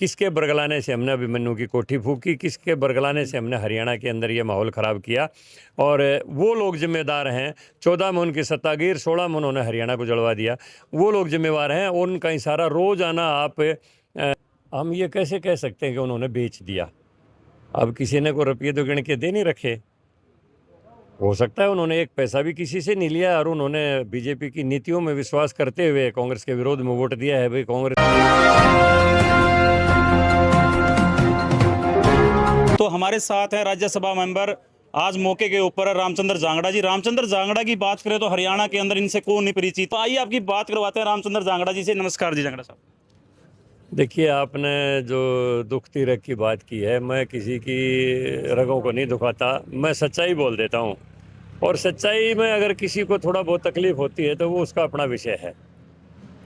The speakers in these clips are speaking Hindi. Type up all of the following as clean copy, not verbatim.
किसके बरगलाने से हमने अभिमन्यु की कोठी फूकी, किसके बरगलाने से हमने हरियाणा के अंदर ये माहौल ख़राब किया। और वो लोग जिम्मेदार हैं। 14 में उनकी सत्तागीर, 16 में उन्होंने हरियाणा को जलवा दिया। वो लोग जिम्मेवार हैं। उनका इशारा रोज़ाना आप हम ये कैसे कह सकते हैं कि उन्होंने बेच दिया। अब किसी ने को रुपये तो गिन के दे नहीं रखे। हो सकता है उन्होंने एक पैसा भी किसी से नहीं लिया और उन्होंने बीजेपी की नीतियों में विश्वास करते हुए कांग्रेस के विरोध में वोट दिया है। भाई कांग्रेस तो हमारे साथ है राज्यसभा मेंबर आज मौके के ऊपर रामचंद्र जांगड़ा जी। रामचंद्र जांगड़ा की बात करें तो हरियाणा के अंदर इनसे कौन नहीं परिचित। तो आइए आपकी बात करवाते हैं रामचंद्र जांगड़ा जी से। नमस्कार जी जांगड़ा साहब। देखिए, आपने जो दुख तीरक की बात की है, मैं किसी की रगों को नहीं दुखाता, मैं सच्चाई बोल देता हूँ। और सच्चाई में अगर किसी को थोड़ा बहुत तकलीफ होती है तो वो उसका अपना विषय है।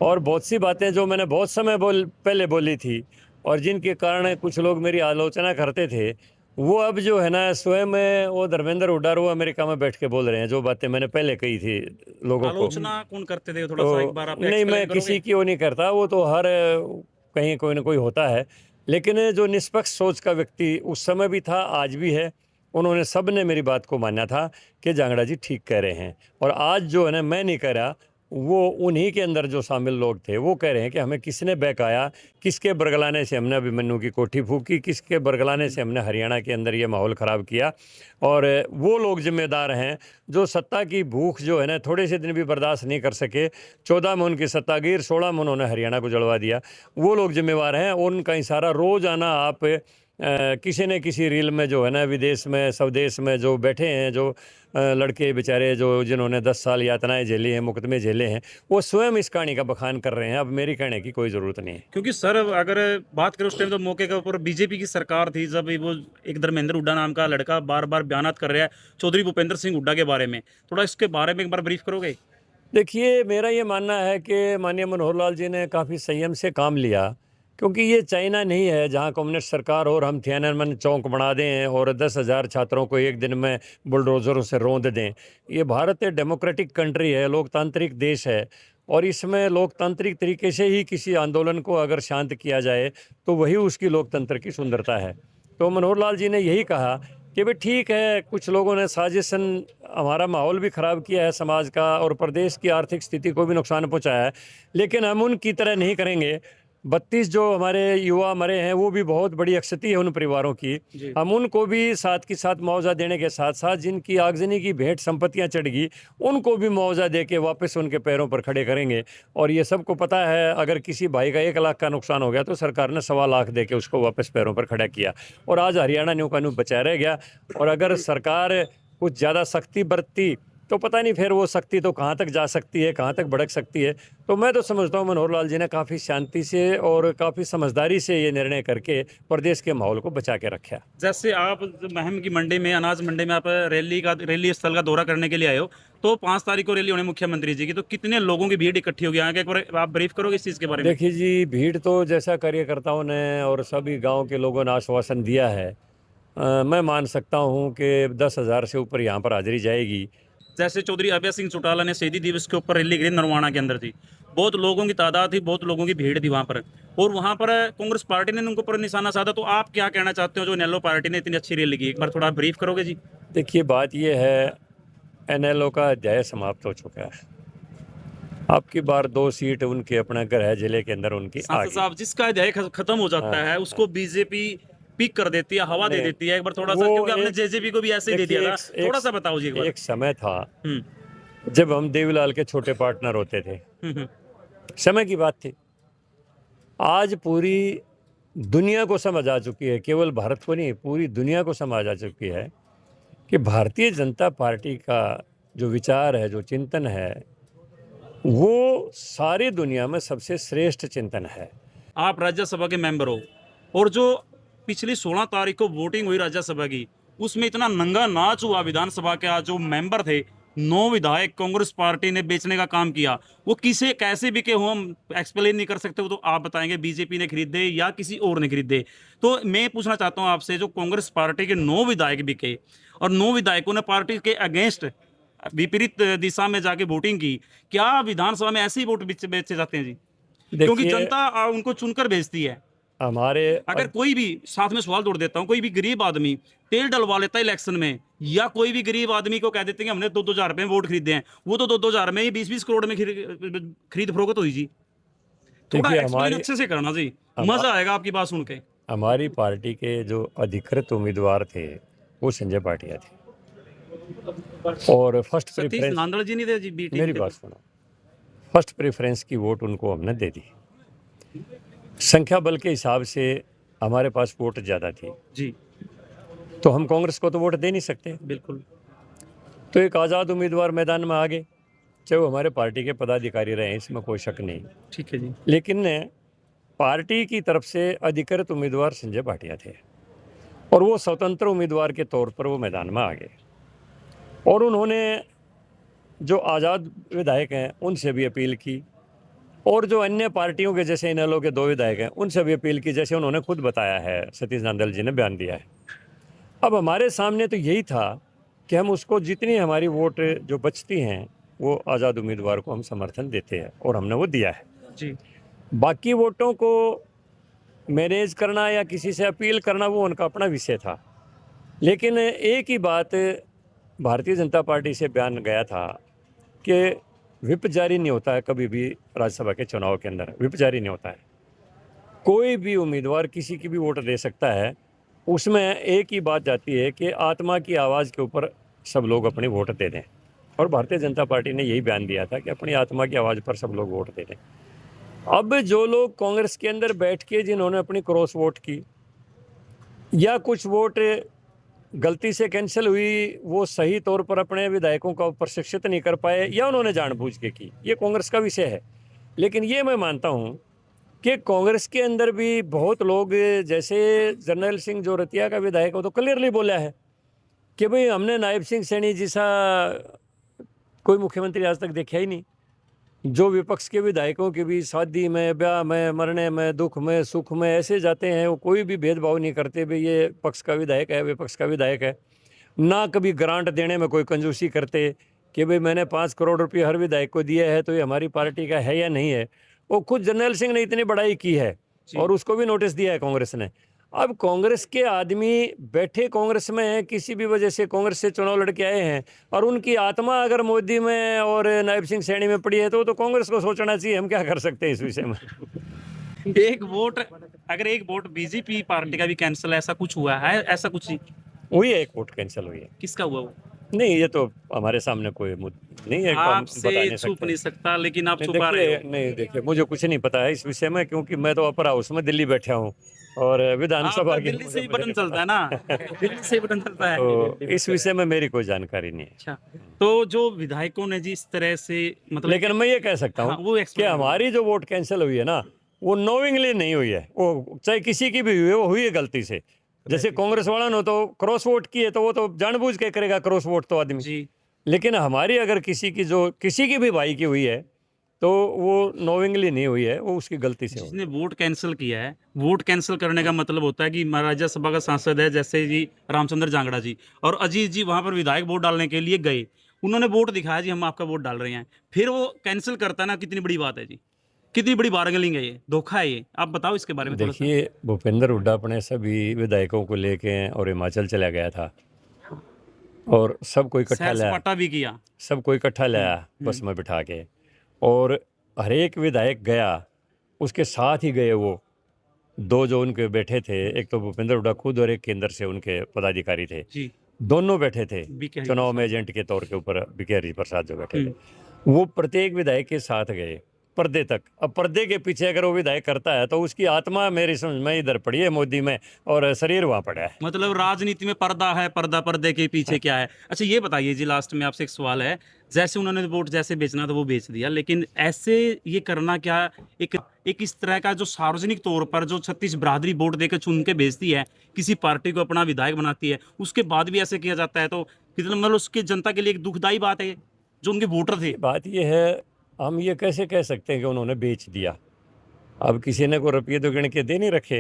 और बहुत सी बातें जो मैंने बहुत समय पहले बोली थी और जिनके कारण कुछ लोग मेरी आलोचना करते थे, वो अब जो है ना स्वयं वो धर्मेंद्र हुड्डा वो अमेरिका में बैठ के बोल रहे हैं जो बातें मैंने पहले कही थी लोगों को। आलोचना कौन करते थे, थोड़ा सा तो एक बार आप नहीं, मैं एक्सप्लेन करोगे? किसी की वो नहीं करता, वो तो हर कहीं कोई ना कोई होता है। लेकिन जो निष्पक्ष सोच का व्यक्ति उस समय भी था, आज भी है, उन्होंने सब ने मेरी बात को माना था कि जांगड़ा जी ठीक कह रहे हैं। और आज जो है ना, मैं नहीं कह रहा, वो उन्हीं के अंदर जो शामिल लोग थे वो कह रहे हैं कि हमें किसने बहकाया, किसके बरगलाने से हमने अभिमन्यु की कोठी फूकी, किसके बरगलाने से हमने हरियाणा के अंदर ये माहौल ख़राब किया। और वो लोग जिम्मेदार हैं जो सत्ता की भूख जो है ना थोड़े से दिन भी बर्दाश्त नहीं कर सके। 14 में उनकी सत्तागीर, 16 में उन्होंने हरियाणा को जलवा दिया। वो लोग जिम्मेवार हैं। उनका इशारा रोज़ाना आप किसी न किसी रील में जो है ना, विदेश में स्वदेश में जो बैठे हैं, जो लड़के बेचारे जो जिन्होंने 10 साल यातनाएं झेली हैं, मुकदमे झेले हैं, वो स्वयं इस कहानी का बखान कर रहे हैं। अब मेरी कहने की कोई ज़रूरत नहीं है। क्योंकि सर अगर बात करें उस टाइम तो मौके के ऊपर बीजेपी की सरकार थी, जब वो एक धर्मेंद्र हुड्डा नाम का लड़का बार बार बयानात कर रहा है चौधरी भूपेंद्र सिंह हुड्डा के बारे में। थोड़ा इसके बारे में एक बार ब्रीफ करोगे? देखिए, मेरा ये मानना है कि माननीय मनोहर लाल जी ने काफ़ी संयम से काम लिया, क्योंकि ये चाइना नहीं है जहाँ कम्युनिस्ट सरकार और हम थियाननमेन चौक बना दें और 10,000 छात्रों को एक दिन में बुलडोज़रों से रौंद दें। ये भारत एक डेमोक्रेटिक कंट्री है, लोकतांत्रिक देश है। और इसमें लोकतांत्रिक तरीके से ही किसी आंदोलन को अगर शांत किया जाए तो वही उसकी लोकतंत्र की सुंदरता है। तो मनोहर लाल जी ने यही कहा कि भाई ठीक है, कुछ लोगों ने साजिशन हमारा माहौल भी ख़राब किया है समाज का और प्रदेश की आर्थिक स्थिति को भी नुकसान पहुंचाया है, लेकिन हम उनकी तरह नहीं करेंगे। 32 जो हमारे युवा मरे हैं वो भी बहुत बड़ी क्षति है उन परिवारों की। हम उनको भी साथ के साथ मुआवजा देने के साथ साथ जिनकी आगजनी की भेंट संपत्तियां चढ़ गई उनको भी मुआवजा दे के वापस उनके पैरों पर खड़े करेंगे। और ये सबको पता है, अगर किसी भाई का 1 लाख का नुकसान हो गया तो सरकार ने 1.25 लाख दे के उसको वापस पैरों पर खड़ा किया और आज हरियाणा न्यू का न्यू बचा रह गया। और अगर सरकार कुछ ज़्यादा सख्ती बरतती तो पता नहीं फिर वो शक्ति तो कहाँ तक जा सकती है, कहाँ तक भड़क सकती है। तो मैं तो समझता हूँ मनोहर लाल जी ने काफ़ी शांति से और काफ़ी समझदारी से ये निर्णय करके प्रदेश के माहौल को बचा के रखा। जैसे आप महम की मंडी में, अनाज मंडी में आप रैली स्थल का दौरा करने के लिए आए हो, तो 5 तारीख को रैली होने मुख्यमंत्री जी की, तो कितने लोगों की भीड़ इकट्ठी होगी आगे, एक बार आप ब्रीफ करोगे इस चीज़ के बारे में? देखिए जी, भीड़ तो जैसा कार्यकर्ताओं ने और सभी गाँव के लोगों ने आश्वासन दिया है, मैं मान सकता हूँ कि 10,000 से ऊपर यहाँ पर हाजिरी जाएगी। जैसे चौधरी अभय सिंह चौटाला ने शहीदी दिवस के ऊपर रैली करी नरवाना के अंदर थी, बहुत लोगों की तादाद थी, बहुत लोगों की भीड़ थी वहाँ पर, और वहाँ पर कांग्रेस पार्टी ने उनको पर निशाना साधा। तो आप क्या कहना चाहते हो जो नेलो पार्टी ने इतनी अच्छी रैली की, एक बार थोड़ा ब्रीफ करोगे जी? देखिए, बात यह है, एनएलओ का अध्याय समाप्त हो चुका है। आपकी बार 2 सीट उनके अपना गृह जिले के अंदर उनकी आ सांसद गई। साहब, जिसका अध्याय खत्म हो जाता है उसको बीजेपी पिक कर देती है, हवा दे देती है। एक बार थोड़ा सा, क्योंकि आपने जेजेपी को भी ऐसे ही दे दिया था, थोड़ा सा बताओ जी एक बार। एक समय था हम्म जब हम देवीलाल के छोटे पार्टनर होते थे, हम्म समय की बात थी। आज पूरी दुनिया को समझ आ चुकी है, केवल भारत को नहीं पूरी दुनिया को समझ आ चुकी है कि भारतीय जनता पार्टी का जो विचार है, जो चिंतन है, वो सारी दुनिया में सबसे श्रेष्ठ चिंतन है। आप राज्यसभा के मेंबर हो, और जो पिछली 16 तारीख को वोटिंग हुई राज्यसभा की, उसमें इतना नंगा नाच हुआ विधानसभा के जो मेंबर थे, 9 विधायक कांग्रेस पार्टी ने बेचने का काम किया। वो किसे कैसे बिके हो हम एक्सप्लेन नहीं कर सकते, वो तो आप बताएंगे, बीजेपी ने खरीदे या किसी और ने खरीदे। तो मैं पूछना चाहता हूं आपसे, जो कांग्रेस पार्टी के 9 विधायक बिके और 9 विधायकों ने पार्टी के अगेंस्ट विपरीत दिशा में जाके वोटिंग की, क्या विधानसभा में ऐसे ही वोट बेचे जाते हैं जी? क्योंकि देखिए, जनता उनको चुनकर भेजती है। हमारे अगर कोई भी, साथ में सवाल जोड़ देता हूँ, कोई भी गरीब आदमी तेल डलवा लेता है इलेक्शन में, या कोई भी गरीब आदमी को कह देते हैं कि हमने 2-2 हज़ार रुपए में वोट खरीदे हैं, वो तो 2-2 हज़ार में ही 20-20 करोड़ में खरीद फरोख्त हुई जी। थोड़ा देखिए एक्सप्लेन हमारी अच्छे से करना जी, हम, मजा आएगा आपकी बात सुन के। हमारी पार्टी के जो अधिकृत उम्मीदवार थे वो संजय भाटिया थे, और फर्स्ट सतीश प्रेफरेंस, नांदड़ जी नहीं थे जी बी टीम मेरी के? बात सुनो, फर्स्ट प्रेफरेंस की वोट उनको हमने दे दी। संख्या बल के हिसाब से हमारे पास वोट ज़्यादा थी, जी तो हम कांग्रेस को तो वोट दे नहीं सकते। बिल्कुल। तो एक आज़ाद उम्मीदवार मैदान में आ गए, चाहे वो हमारे पार्टी के पदाधिकारी रहे, इसमें कोई शक नहीं। ठीक है जी। लेकिन पार्टी की तरफ से अधिकृत उम्मीदवार संजय भाटिया थे, और वो स्वतंत्र उम्मीदवार के तौर पर वो मैदान में आ गए, और उन्होंने जो आज़ाद विधायक हैं उनसे भी अपील की, और जो अन्य पार्टियों के जैसे इनेलो के 2 विधायक हैं उनसे भी अपील की, जैसे उन्होंने खुद बताया है, सतीश नांदल जी ने बयान दिया है। अब हमारे सामने तो यही था कि हम उसको जितनी हमारी वोट जो बचती हैं वो आज़ाद उम्मीदवार को हम समर्थन देते हैं, और हमने वो दिया है। जी बाकी वोटों को मैनेज करना या किसी से अपील करना वो उनका अपना विषय था। लेकिन एक ही बात भारतीय जनता पार्टी से बयान गया था कि व्हिप जारी नहीं होता है कभी भी, राज्यसभा के चुनाव के अंदर व्हिप जारी नहीं होता है। कोई भी उम्मीदवार किसी की भी वोट दे सकता है, उसमें एक ही बात जाती है कि आत्मा की आवाज़ के ऊपर सब लोग अपनी वोट दे दें, और भारतीय जनता पार्टी ने यही बयान दिया था कि अपनी आत्मा की आवाज़ पर सब लोग वोट दे दें। अब जो लोग कांग्रेस के अंदर बैठ के जिन्होंने अपनी क्रॉस वोट की, या कुछ वोट गलती से कैंसिल हुई, वो सही तौर पर अपने विधायकों का प्रशिक्षित नहीं कर पाए, या उन्होंने जानबूझ के की, ये कांग्रेस का विषय है। लेकिन ये मैं मानता हूँ कि कांग्रेस के अंदर भी बहुत लोग, जैसे जर्नैल सिंह जोरतिया का विधायक, वो तो क्लियरली बोला है कि भाई हमने नायब सिंह सैनी जैसा कोई मुख्यमंत्री आज तक देखा ही नहीं, जो विपक्ष के विधायकों के भी शादी में, ब्याह में, मरने में, दुख में, सुख में ऐसे जाते हैं, वो कोई भी भेदभाव नहीं करते, भाई ये पक्ष का विधायक है, विपक्ष का विधायक है। ना कभी ग्रांट देने में कोई कंजूसी करते कि भाई मैंने 5 करोड़ रुपये हर विधायक को दिया है तो ये हमारी पार्टी का है या नहीं है। वो खुद जर्नैल सिंह ने इतनी बड़ाई की है, और उसको भी नोटिस दिया है कांग्रेस ने। अब कांग्रेस के आदमी बैठे कांग्रेस में हैं, किसी भी वजह से कांग्रेस से चुनाव लड़के आए हैं, और उनकी आत्मा अगर मोदी में और नायब सिंह सैनी में पड़ी है तो कांग्रेस को सोचना चाहिए। हम क्या कर सकते हैं इस विषय में। एक वोट, अगर एक वोट बीजेपी पार्टी का भी कैंसिल, ऐसा कुछ हुआ है? ऐसा कुछ नहीं हुई है, एक वोट कैंसिल हुई है। किसका हुआ वो? नहीं, ये तो हमारे सामने कोई नहीं है, हम बता आपसे नहीं छुप सकते। नहीं सकता, लेकिन आप नहीं, छुपा रहे हो। नहीं देखिए, मुझे कुछ नहीं पता है इस विषय में, क्योंकि मैं तो अपर हाउस में दिल्ली बैठा हूँ, और विधानसभा आपका की दिल्ली मुझे से ही मुझे बटन नहीं चलता है पता। ना, दिल्ली से ही बटन चलता है। तो इस विषय में मेरी कोई जानकारी नहीं है। अच्छा, तो जो विधायकों ने जी इस तरह से, मतलब लेकिन मैं ये कह सकता हाँ, हूँ वो कि explain करो। हमारी जो वोट कैंसिल हुई है ना, वो नोविंगली नहीं हुई है, वो चाहे किसी की भी हुई है, वो हुई है गलती से। जैसे कांग्रेस वाला ने तो क्रॉस वोट की है, तो वो तो जानबूझ के करेगा क्रॉस वोट तो आदमी। जी लेकिन हमारी अगर किसी की भी भाई की हुई है, तो वो नोविंगली नहीं हुई है, वो उसकी गलती से हुई। जिसने वोट कैंसिल किया है, वोट कैंसिल करने का मतलब होता है कि राज्यसभा का सांसद है, जैसे जी रामचंद्र जांगड़ा जी और अजीत जी, वहां पर विधायक वोट डालने के लिए गए, उन्होंने वोट दिखाया जी हम आपका वोट डाल रहे हैं, फिर वो कैंसिल करता है ना, कितनी बड़ी बात है जी, कितनी बड़ी बार्गेनिंग है, ये धोखा है ये। आप बताओ इसके बारे में थोड़ा सा। देखिए, भूपेंद्र हुड्डा अपने सभी विधायकों को लेके और हिमाचल चला गया था, और सबको इकट्ठा सैर लाया, सपाटा भी किया। सबको इकट्ठा लाया बस में बिठा के, और हर एक विधायक गया, उसके साथ ही गए वो 2 जो उनके बैठे थे, एक तो भूपेंद्र हुड्डा खुद और एक केंद्र से उनके पदाधिकारी थे, जी दोनों बैठे थे बीके हरि चुनाव में प्रसाद। एजेंट के तौर के ऊपर। बीके हरि प्रसाद जो बैठे थे, वो प्रत्येक विधायक के साथ गए पर्दे तक। अब पर्दे के पीछे अगर वो विधायक करता है तो उसकी आत्मा मेरी समझ में इधर पड़ी है मोदी में, और शरीर वहाँ पड़ा है। मतलब राजनीति में पर्दा है, पर्दा, पर्दे के पीछे क्या है? अच्छा ये बताइए जी, लास्ट में आपसे एक सवाल है, जैसे उन्होंने वोट जैसे बेचना था वो बेच दिया, लेकिन ऐसे ये करना क्या एक इस तरह का जो सार्वजनिक तौर पर जो 36 बिरादरी वोट देकर चुन के बेचती है, किसी पार्टी को अपना विधायक बनाती है, उसके बाद भी ऐसे किया जाता है, तो कितना मतलब उसके जनता के लिए एक दुखदायी बात है, जो उनके वोटर थे। बात ये है, हम ये कैसे कह सकते हैं कि उन्होंने बेच दिया? अब किसी ने को रुपये तो गिन के दे नहीं रखे,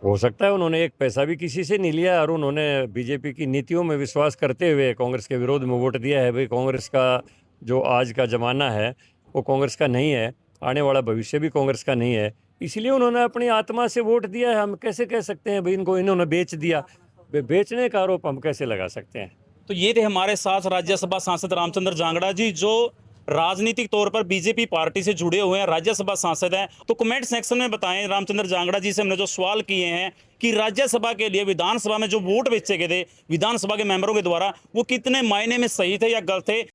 हो सकता है उन्होंने एक पैसा भी किसी से नहीं लिया, और उन्होंने बीजेपी की नीतियों में विश्वास करते हुए कांग्रेस के विरोध में वोट दिया है। भाई कांग्रेस का जो आज का ज़माना है वो कांग्रेस का नहीं है, आने वाला भविष्य भी कांग्रेस का नहीं है, इसलिए उन्होंने अपनी आत्मा से वोट दिया है। हम कैसे कह सकते हैं भाई इनको इन्होंने बेच दिया? बेचने का आरोप हम कैसे लगा सकते हैं? तो ये थे हमारे साथ राज्यसभा सांसद रामचंद्र जांगड़ा जी, जो राजनीतिक तौर पर बीजेपी पार्टी से जुड़े हुए हैं, राज्यसभा सांसद हैं। तो कमेंट सेक्शन में बताएं रामचंद्र जांगड़ा जी से हमने जो सवाल किए हैं कि राज्यसभा के लिए विधानसभा में जो वोट बेचे गए थे विधानसभा के मेंबरों के द्वारा, वो कितने मायने में सही थे या गलत थे।